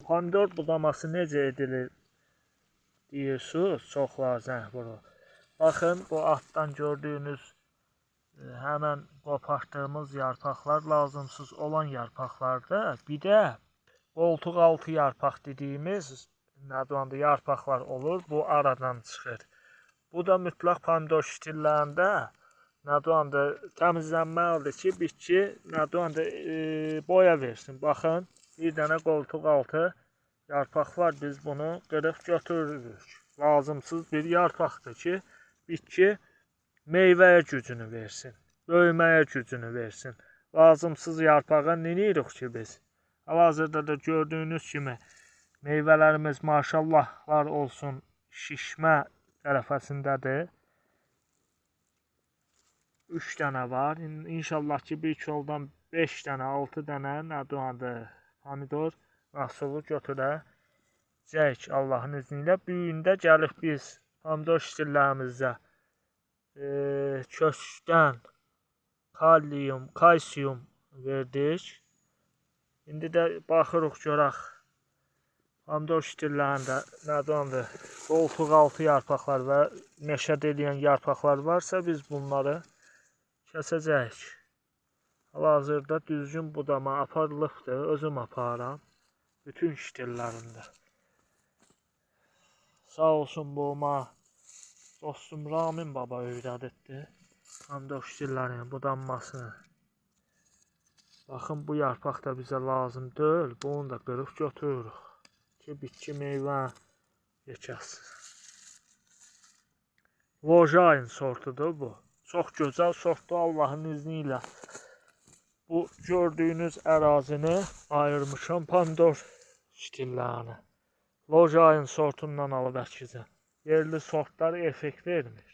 Pomidor budaması necə edilir deyirsiniz, çoxlar zəng vurur. Baxın, bu altdan gördüyünüz həmən qopartdığımız yarpaqlar lazımsız olan yarpaqlardır. Bir də qoltuq altı yarpaq dediyimiz yarpaqlar olur, bu aradan çıxır. Bu da mütləq pomidor şitillərində təmizlənməlidir ki, bitki boya versin. Baxın, bir dənə qoltuq altı yarpaq var, biz bunu qırıb götürürük. Lazımsız bir yarpaqdır ki, bitki meyvəyə gücünü versin, böyüməyə gücünü versin. Lazımsız yarpağa neyinirik ki biz? Hal-hazırda da gördüyünüz kimi meyvələrimiz maşallahlar olsun şişmə tərəfəsindədir. 3 dənə var. İnşallah ki bir koldan 5 dənə, 6 dənə pomidor məhsulu götürəcək Allahın izni ilə. Bu gün də gəlib biz pomidor şitillərimizdə kökdən kalium, kalsiyum verdik. İndi də baxırıq görək pomidor şitillərində qoltuq altı yarpaqlar və meşədə edən yarpaqlar varsa biz bunları kəsəcəyik. Hal-hazırda düzgün budama aparılıbdır, özüm aparam bütün şitillərində. Sağ olsun buma dostum Ramin baba öyrədibdi pomidor şitillərinin budanmasını. Baxın, bu yarpaq da bizə lazım deyil, bunu da qırıb götürürük ki, bitki meyvə yekəsin. Lojayın sortudur bu. Çox gözəl sortdur Allahın izni ilə. Bu gördüyünüz ərazini ayırmışam pomidor şitillərini. Lojayın sortundan alıb əkəcəm. Yerli sortlar effekt vermir.